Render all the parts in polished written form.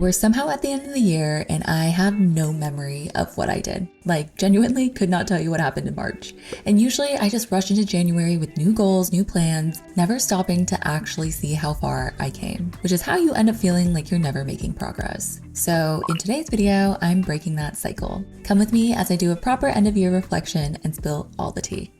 We're somehow at the end of the year and I have no memory of what I did. Like, genuinely could not tell you what happened in March. And usually I just rush into January with new goals, new plans, never stopping to actually see how far I came, which is how you end up feeling like you're never making progress. So in today's video, I'm breaking that cycle. Come with me as I do a proper end of year reflection and spill all the tea.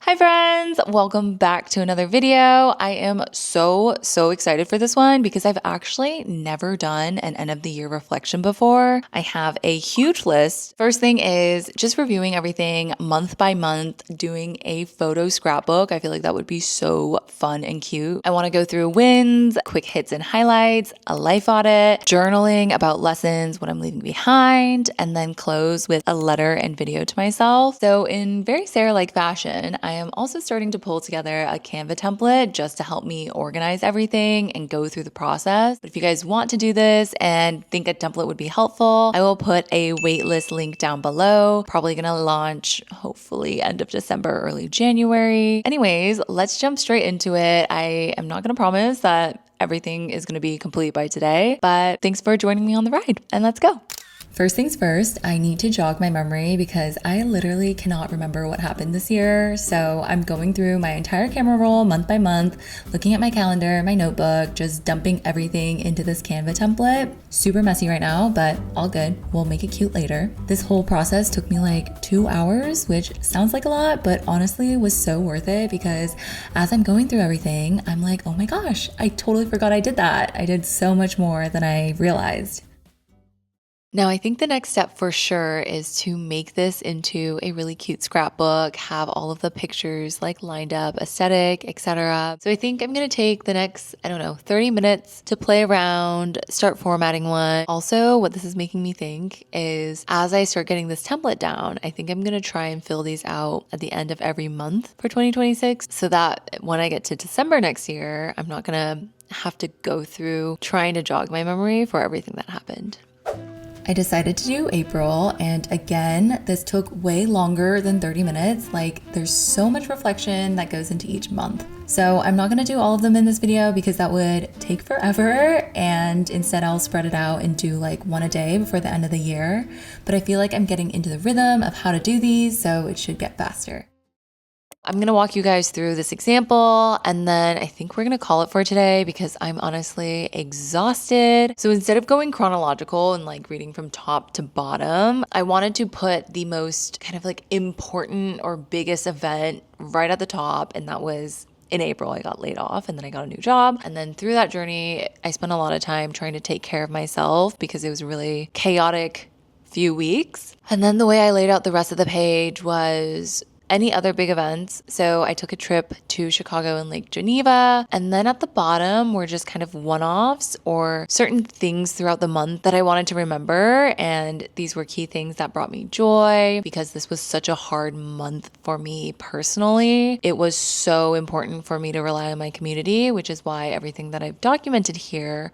Hi friends, welcome back to another video. I am so excited for this one because I've actually never done an end of the year reflection before. I have a huge list. First thing is just reviewing everything month by month, doing a photo scrapbook. I feel like that would be so fun and cute. I want to go through wins, quick hits and highlights, a life audit, journaling about lessons, what I'm leaving behind, and then close with a letter and video to myself. So in very Sarah-like fashion, I am also starting to pull together a Canva template just to help me organize everything and go through the process. But if you guys want to do this and think a template would be helpful, I will put a waitlist link down below. Probably gonna launch hopefully end of December, early January. Anyways, let's jump straight into it. I am not gonna promise that everything is gonna be complete by today, but thanks for joining me on the ride and let's go. First things first, I need to jog my memory because I literally cannot remember what happened this year. So I'm going through my entire camera roll month by month, looking at my calendar, my notebook, just dumping everything into this Canva template. Super messy right now, but all good. We'll make it cute later. This whole process took me like 2 hours, which sounds like a lot, but honestly was so worth it because as I'm going through everything, I'm like, oh my gosh, I totally forgot I did that. I did so much more than I realized. Now, I think the next step for sure is to make this into a really cute scrapbook, have all of the pictures like lined up, aesthetic, etc. So I think I'm going to take the next, 30 minutes to play around, start formatting one. Also, what this is making me think is as I start getting this template down, I think I'm going to try and fill these out at the end of every month for 2026 so that when I get to December next year, I'm not going to have to go through trying to jog my memory for everything that happened. I decided to do April, and again, this took way longer than 30 minutes. Like, there's so much reflection that goes into each month. So I'm not gonna do all of them in this video because that would take forever, and instead I'll spread it out and do like one a day before the end of the year. But I feel like I'm getting into the rhythm of how to do these, so it should get faster. I'm going to walk you guys through this example and then I think we're going to call it for today because I'm honestly exhausted. So instead of going chronological and like reading from top to bottom, I wanted to put the most kind of like important or biggest event right at the top, and that was in April. I got laid off and then I got a new job. And then through that journey, I spent a lot of time trying to take care of myself because it was a really chaotic few weeks. And then the way I laid out the rest of the page was any other big events. So I took a trip to Chicago and Lake Geneva. And then at the bottom were just kind of one-offs or certain things throughout the month that I wanted to remember. And these were key things that brought me joy because this was such a hard month for me personally. It was so important for me to rely on my community, which is why everything that I've documented here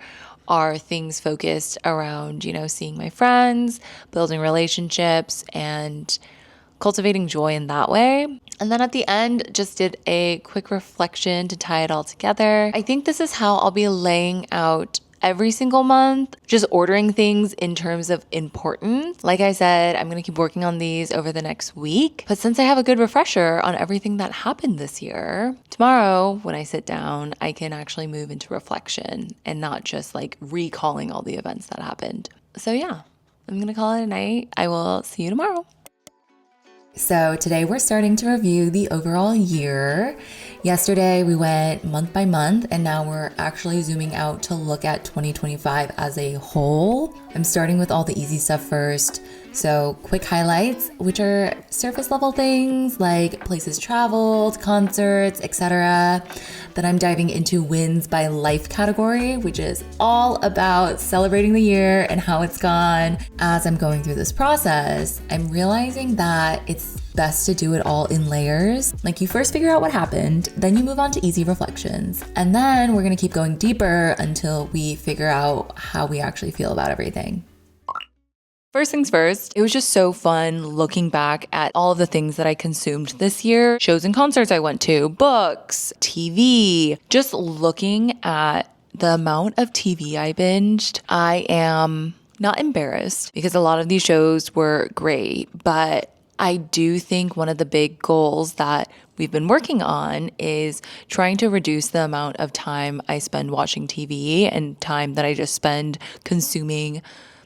are things focused around, seeing my friends, building relationships, and cultivating joy in that way. And then at the end, just did a quick reflection to tie it all together. I think this is how I'll be laying out every single month, just ordering things in terms of importance. Like I said, I'm going to keep working on these over the next week. But since I have a good refresher on everything that happened this year, tomorrow when I sit down, I can actually move into reflection and not just like recalling all the events that happened. So yeah, I'm going to call it a night. I will see you tomorrow. So today we're starting to review the overall year. Yesterday we went month by month and now we're actually zooming out to look at 2025 as a whole. I'm starting with all the easy stuff first. So quick highlights, which are surface level things like places traveled, concerts, etc. Then I'm diving into wins by life category, which is all about celebrating the year and how it's gone. As I'm going through this process, I'm realizing that it's best to do it all in layers. Like you first figure out what happened, then you move on to easy reflections. And then we're gonna keep going deeper until we figure out how we actually feel about everything. First things first, it was just so fun looking back at all of the things that I consumed this year. Shows and concerts I went to, books, TV, just looking at the amount of TV I binged, I am not embarrassed because a lot of these shows were great, but I do think one of the big goals that we've been working on is trying to reduce the amount of time I spend watching TV and time that I just spend consuming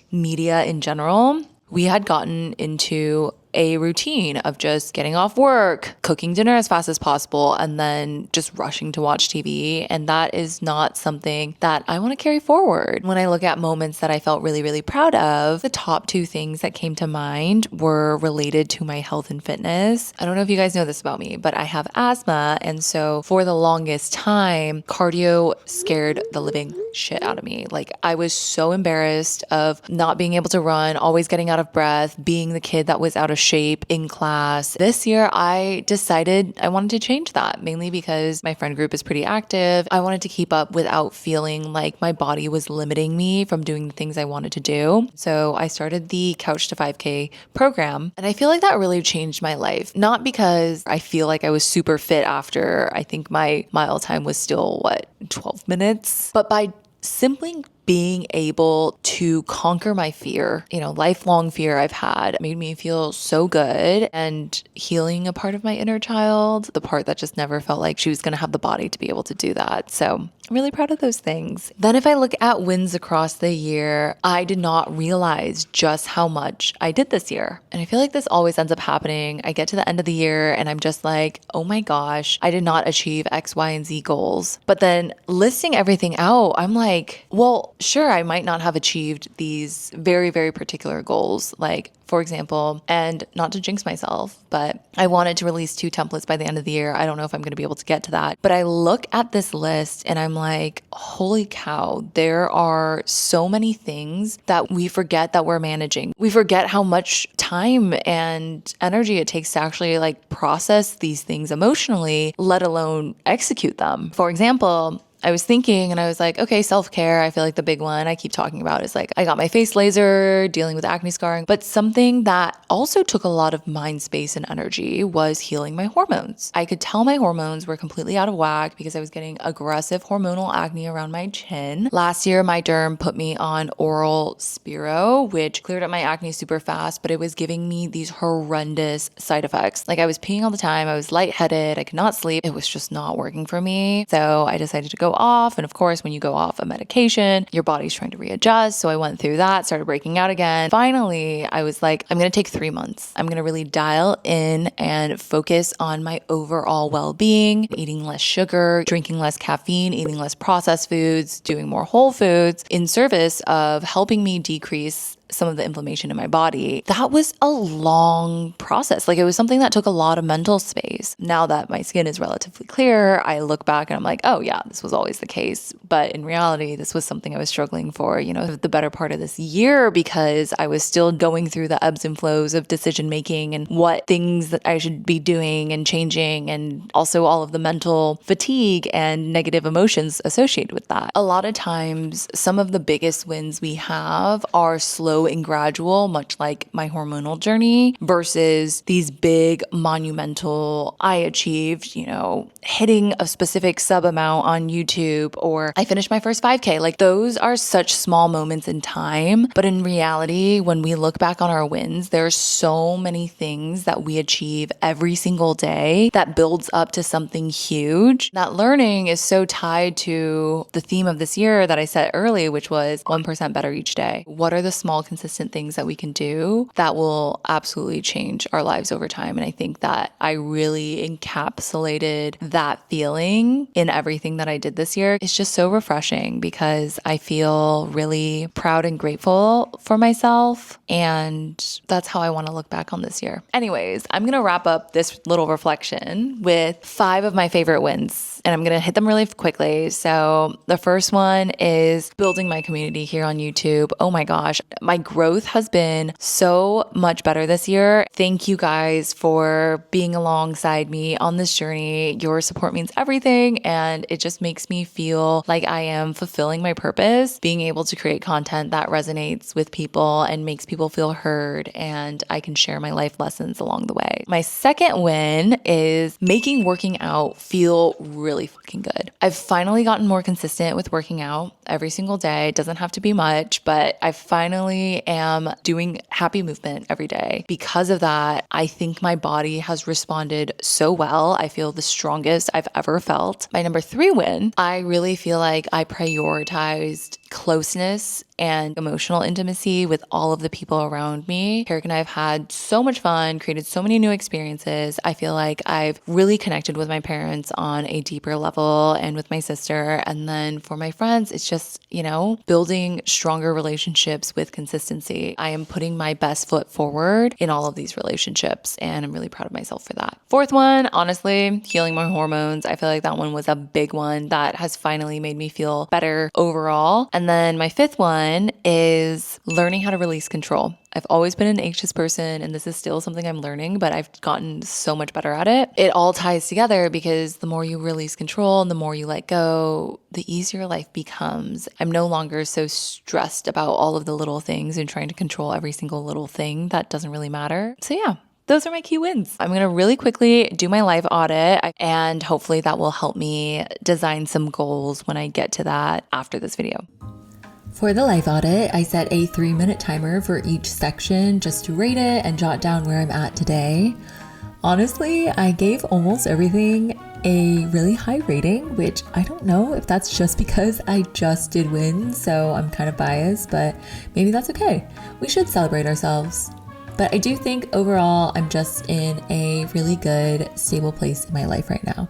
media in general. We had gotten into a routine of just getting off work, cooking dinner as fast as possible, and then just rushing to watch TV. And that is not something that I want to carry forward. When I look at moments that I felt really, really proud of, the top two things that came to mind were related to my health and fitness. I don't know if you guys know this about me, but I have asthma. And so for the longest time, cardio scared the living shit out of me. Like I was so embarrassed of not being able to run, always getting out of breath, being the kid that was out of shape in class. This year, I decided I wanted to change that, mainly because my friend group is pretty active. I wanted to keep up without feeling like my body was limiting me from doing the things I wanted to do. So I started the Couch to 5K program, and I feel like that really changed my life. Not because I feel like I was super fit after, I think my mile time was still, 12 minutes, but by simply being able to conquer my fear, lifelong fear I've had, made me feel so good, and healing a part of my inner child, the part that just never felt like she was going to have the body to be able to do that. So I'm really proud of those things. Then if I look at wins across the year, I did not realize just how much I did this year. And I feel like this always ends up happening. I get to the end of the year and I'm just like, oh my gosh, I did not achieve X, Y, and Z goals. But then listing everything out, I'm like, well, sure, I might not have achieved these very, very particular goals. Like, for example, and not to jinx myself, but I wanted to release 2 templates by the end of the year. I don't know if I'm going to be able to get to that. But I look at this list and I'm like, holy cow, there are so many things that we forget that we're managing. We forget how much time and energy it takes to actually process these things emotionally, let alone execute them. For example, I was thinking and I was like, okay, self-care. I feel like the big one I keep talking about is I got my face laser, dealing with acne scarring. But something that also took a lot of mind space and energy was healing my hormones. I could tell my hormones were completely out of whack because I was getting aggressive hormonal acne around my chin. Last year, my derm put me on oral Spiro, which cleared up my acne super fast, but it was giving me these horrendous side effects. I was peeing all the time. I was lightheaded. I could not sleep. It was just not working for me. So I decided to go off. And of course, when you go off a medication, your body's trying to readjust. So I went through that, started breaking out again. Finally, I was like, I'm going to take 3 months. I'm going to really dial in and focus on my overall well-being, eating less sugar, drinking less caffeine, eating less processed foods, doing more whole foods in service of helping me decrease some of the inflammation in my body. That was a long process. It was something that took a lot of mental space. Now that my skin is relatively clear, I look back and I'm like, oh yeah, this was always the case. But in reality, this was something I was struggling for, the better part of this year, because I was still going through the ebbs and flows of decision making and what things that I should be doing and changing, and also all of the mental fatigue and negative emotions associated with that. A lot of times, some of the biggest wins we have are slow and gradual, much like my hormonal journey, versus these big monumental, I achieved, hitting a specific sub amount on YouTube, or I finished my first 5K. Those are such small moments in time. But in reality, when we look back on our wins, there's so many things that we achieve every single day that builds up to something huge. That learning is so tied to the theme of this year that I said early, which was 1% better each day. What are the small consistent things that we can do that will absolutely change our lives over time? And I think that I really encapsulated that feeling in everything that I did this year. It's just so refreshing because I feel really proud and grateful for myself. And that's how I want to look back on this year. Anyways, I'm going to wrap up this little reflection with 5 of my favorite wins, and I'm going to hit them really quickly. So the first one is building my community here on YouTube. Oh my gosh, my My growth has been so much better this year. Thank you guys for being alongside me on this journey. Your support means everything, and it just makes me feel like I am fulfilling my purpose, being able to create content that resonates with people and makes people feel heard, and I can share my life lessons along the way. My second win is making working out feel really fucking good. I've finally gotten more consistent with working out every single day. It doesn't have to be much, but I finally am doing happy movement every day. Because of that, I think my body has responded so well. I feel the strongest I've ever felt. My number 3 win, I really feel like I prioritized closeness and emotional intimacy with all of the people around me. Eric and I have had so much fun, created so many new experiences. I feel like I've really connected with my parents on a deeper level and with my sister. And then for my friends, it's just, building stronger relationships with consistency. I am putting my best foot forward in all of these relationships, and I'm really proud of myself for that. Fourth one, honestly, healing my hormones. I feel like that one was a big one that has finally made me feel better overall. And then my 5th one is learning how to release control. I've always been an anxious person, and this is still something I'm learning, but I've gotten so much better at it. It all ties together because the more you release control and the more you let go, the easier life becomes. I'm no longer so stressed about all of the little things and trying to control every single little thing that doesn't really matter. So yeah, those are my key wins. I'm going to really quickly do my life audit, and hopefully that will help me design some goals when I get to that after this video. For the life audit, I set a 3-minute timer for each section just to rate it and jot down where I'm at today. Honestly, I gave almost everything a really high rating, which I don't know if that's just because I just did win, so I'm kind of biased, but maybe that's okay. We should celebrate ourselves. But I do think overall, I'm just in a really good, stable place in my life right now.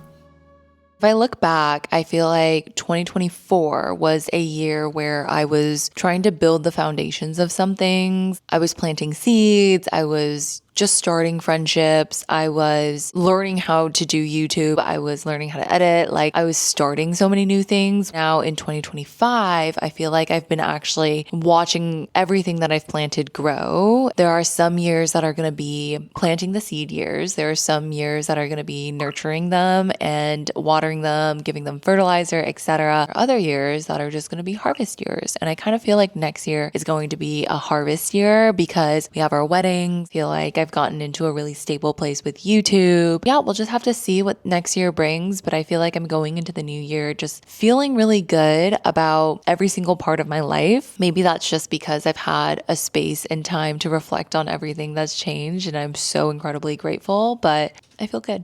If I look back, I feel like 2024 was a year where I was trying to build the foundations of some things. I was planting seeds. I was just starting friendships. I was learning how to do YouTube. I was learning how to edit. I was starting so many new things. Now in 2025, I feel like I've been actually watching everything that I've planted grow. There are some years that are going to be planting the seed years. There are some years that are going to be nurturing them and watering them, giving them fertilizer, etc. Other years that are just going to be harvest years. And I kind of feel like next year is going to be a harvest year because we have our weddings. I feel like I've gotten into a really stable place with YouTube. Yeah, we'll just have to see what next year brings, but I feel like I'm going into the new year just feeling really good about every single part of my life. Maybe that's just because I've had a space and time to reflect on everything that's changed, and I'm so incredibly grateful, but I feel good.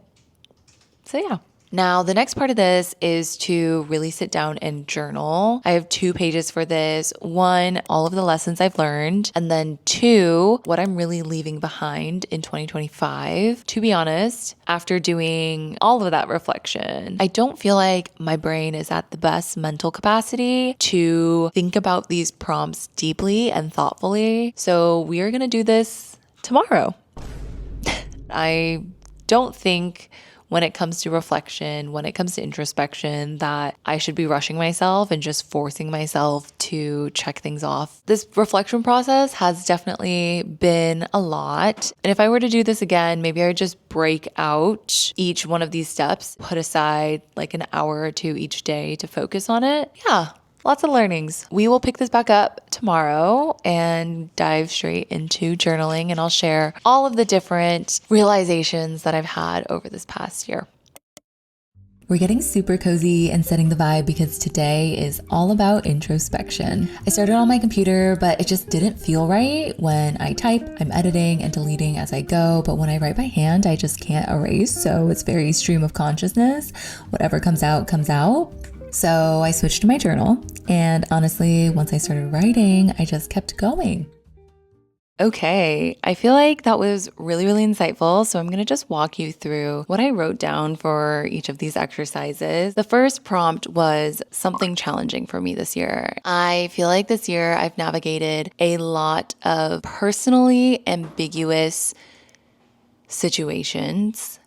So yeah. Now, the next part of this is to really sit down and journal. I have 2 pages for this. 1, all of the lessons I've learned, and then 2, what I'm really leaving behind in 2025. To be honest, after doing all of that reflection, I don't feel like my brain is at the best mental capacity to think about these prompts deeply and thoughtfully. So we are going to do this tomorrow. I don't think when it comes to reflection, when it comes to introspection, that I should be rushing myself and just forcing myself to check things off. This reflection process has definitely been a lot. And if I were to do this again, maybe I would just break out each one of these steps, put aside an hour or 2 each day to focus on it. Yeah. Lots of learnings. We will pick this back up tomorrow and dive straight into journaling, and I'll share all of the different realizations that I've had over this past year. We're getting super cozy and setting the vibe because today is all about introspection. I started on my computer, but it just didn't feel right. When I type, I'm editing and deleting as I go, but when I write by hand, I just can't erase. So it's very stream of consciousness. Whatever comes out, comes out. So I switched to my journal, and honestly, once I started writing, I just kept going. Okay, I feel like that was really, really insightful. So I'm going to just walk you through what I wrote down for each of these exercises. The first prompt was something challenging for me this year. I feel like this year I've navigated a lot of personally ambiguous situations.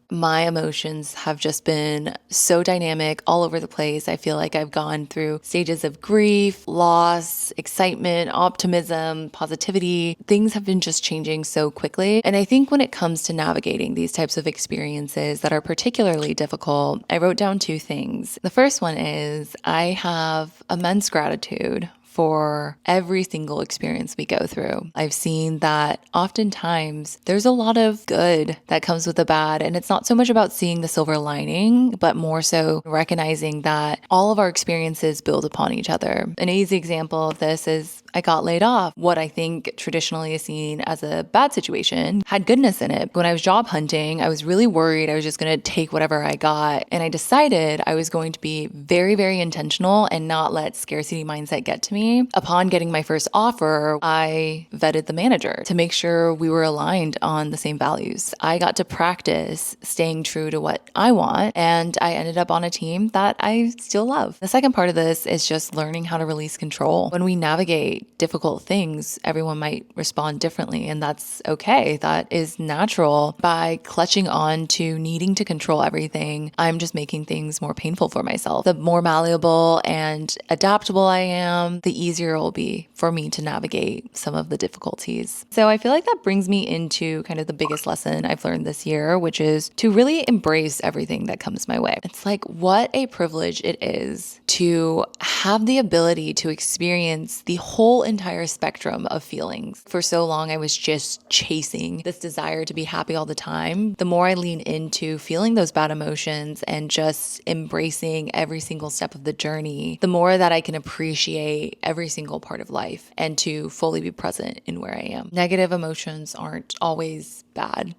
My emotions have just been so dynamic all over the place. I feel like I've gone through stages of grief, loss, excitement, optimism, positivity. Things have been just changing so quickly. And I think when it comes to navigating these types of experiences that are particularly difficult, I wrote down two things. The first one is I have immense gratitude for every single experience we go through. I've seen that oftentimes there's a lot of good that comes with the bad, and it's not so much about seeing the silver lining, but more so recognizing that all of our experiences build upon each other. An easy example of this is I got laid off. What I think traditionally is seen as a bad situation had goodness in it. When I was job hunting, I was really worried I was just going to take whatever I got. And I decided I was going to be very, very intentional and not let scarcity mindset get to me. Upon getting my first offer, I vetted the manager to make sure we were aligned on the same values. I got to practice staying true to what I want, and I ended up on a team that I still love. The second part of this is just learning how to release control. When we navigate difficult things, everyone might respond differently, and that's okay. That is natural. By clutching on to needing to control everything, I'm just making things more painful for myself. The more malleable and adaptable I am, the easier it will be for me to navigate some of the difficulties. So I feel like that brings me into kind of the biggest lesson I've learned this year, which is to really embrace everything that comes my way. It's like what a privilege it is to have the ability to experience the whole entire spectrum of feelings. For so long, I was just chasing this desire to be happy all the time. The more I lean into feeling those bad emotions and just embracing every single step of the journey, the more that I can appreciate every single part of life and to fully be present in where I am. Negative emotions aren't always bad.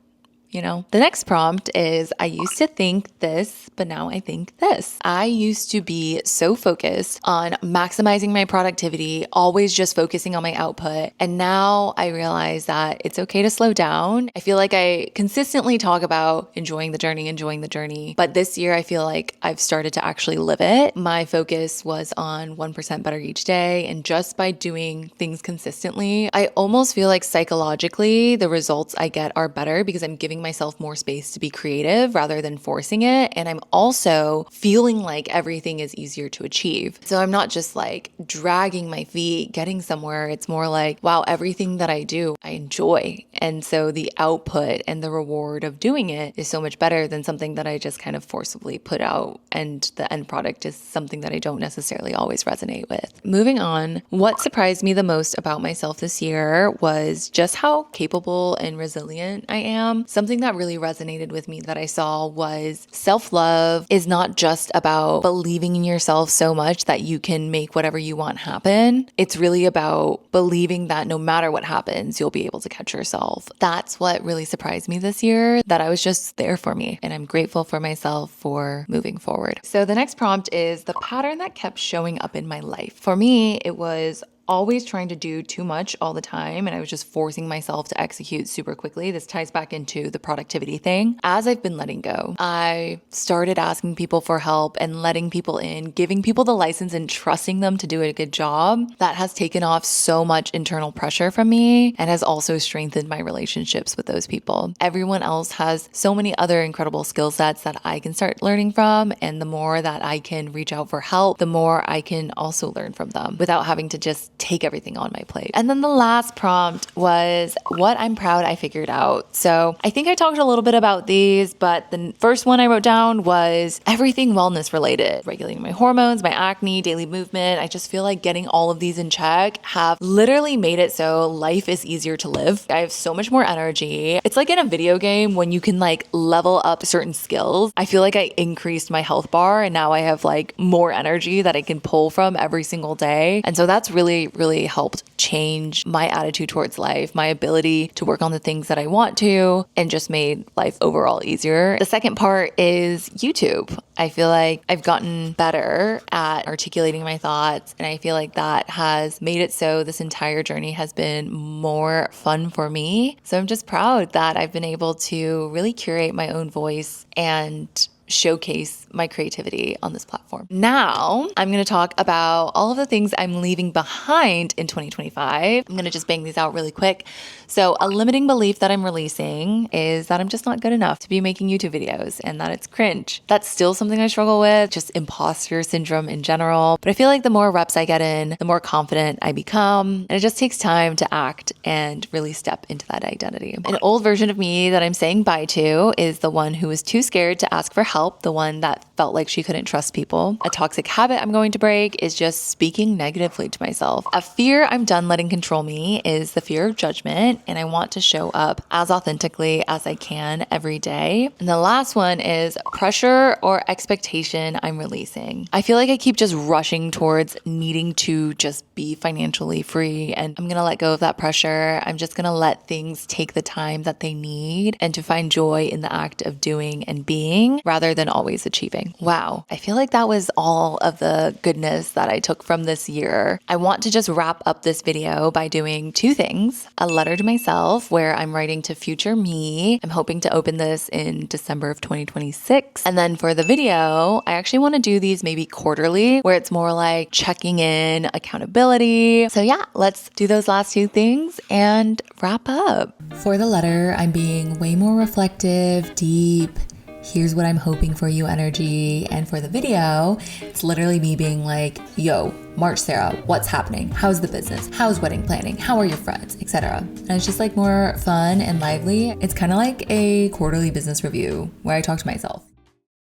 The next prompt is I used to think this, but now I think this. I used to be so focused on maximizing my productivity, always just focusing on my output. And now I realize that it's okay to slow down. I feel like I consistently talk about enjoying the journey. But this year, I feel like I've started to actually live it. My focus was on 1% better each day. And just by doing things consistently, I almost feel like psychologically, the results I get are better because I'm giving myself more space to be creative rather than forcing it. And I'm also feeling like everything is easier to achieve. So I'm not just like dragging my feet, getting somewhere. It's more like, wow, everything that I do, I enjoy. And so the output and the reward of doing it is so much better than something that I just kind of forcibly put out. And the end product is something that I don't necessarily always resonate with. Moving on, what surprised me the most about myself this year was just how capable and resilient I am. Something that really resonated with me that I saw was self-love is not just about believing in yourself so much that you can make whatever you want happen. It's really about believing that no matter what happens, you'll be able to catch yourself. That's what really surprised me this year, that I was just there for me. And I'm grateful for myself for moving forward. So the next prompt is the pattern that kept showing up in my life. For me, it was always trying to do too much all the time, and I was just forcing myself to execute super quickly. This ties back into the productivity thing. As I've been letting go, I started asking people for help and letting people in, giving people the license and trusting them to do a good job. That has taken off so much internal pressure from me and has also strengthened my relationships with those people. Everyone else has so many other incredible skill sets that I can start learning from, and the more that I can reach out for help, the more I can also learn from them without having to just take everything on my plate. And then the last prompt was what I'm proud I figured out. So I think I talked a little bit about these, but the first one I wrote down was everything wellness related, regulating my hormones, my acne, daily movement. I just feel like getting all of these in check have literally made it so life is easier to live. I have so much more energy. It's like in a video game when you can like level up certain skills. I feel like I increased my health bar and now I have like more energy that I can pull from every single day. And so that's really helped change my attitude towards life, my ability to work on the things that I want to, and just made life overall easier. The second part is YouTube. I feel like I've gotten better at articulating my thoughts, and I feel like that has made it so this entire journey has been more fun for me. So I'm just proud that I've been able to really curate my own voice and showcase my creativity on this platform. Now, I'm going to talk about all of the things I'm leaving behind in 2025. I'm going to just bang these out really quick. So, a limiting belief that I'm releasing is that I'm just not good enough to be making YouTube videos and that it's cringe. That's still something I struggle with, just imposter syndrome in general. But I feel like the more reps I get in, the more confident I become. And it just takes time to act and really step into that identity. An old version of me that I'm saying bye to is the one who was too scared to ask for help, the one that felt like she couldn't trust people. A toxic habit I'm going to break is just speaking negatively to myself. A fear I'm done letting control me is the fear of judgment, and I want to show up as authentically as I can every day. And the last one is pressure or expectation I'm releasing. I feel like I keep just rushing towards needing to just be financially free, and I'm gonna let go of that pressure. I'm just gonna let things take the time that they need and to find joy in the act of doing and being rather than always achieving. Wow, I feel like that was all of the goodness that I took from this year. I want to just wrap up this video by doing two things. A letter to myself where I'm writing to future me. I'm hoping to open this in December of 2026. And then for the video, I actually want to do these maybe quarterly where it's more like checking in, accountability. So yeah, let's do those last two things and wrap up. For the letter, I'm being way more reflective, deep. Here's what I'm hoping for you energy. And for the video, it's literally me being like, yo, March Sarah, what's happening? How's the business? How's wedding planning? How are your friends? Etc. And it's just like more fun and lively. It's kind of like a quarterly business review where I talk to myself.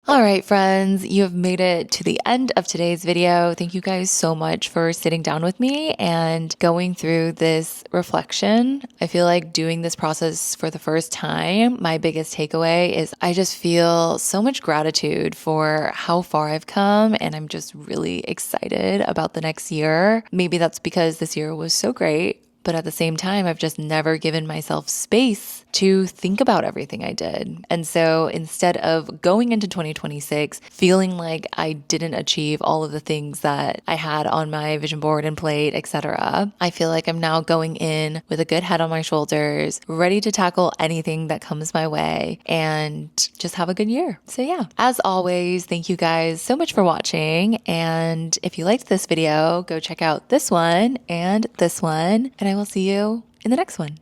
All right, friends, you have made it to the end of today's video. Thank you guys so much for sitting down with me and going through this reflection. I feel like doing this process for the first time, my biggest takeaway is I just feel so much gratitude for how far I've come, and I'm just really excited about the next year. Maybe that's because this year was so great, but at the same time, I've just never given myself space to think about everything I did. And so instead of going into 2026 feeling like I didn't achieve all of the things that I had on my vision board and plate, etc., I feel like I'm now going in with a good head on my shoulders, ready to tackle anything that comes my way and just have a good year. So yeah, as always, thank you guys so much for watching. And if you liked this video, go check out this one and I will see you in the next one.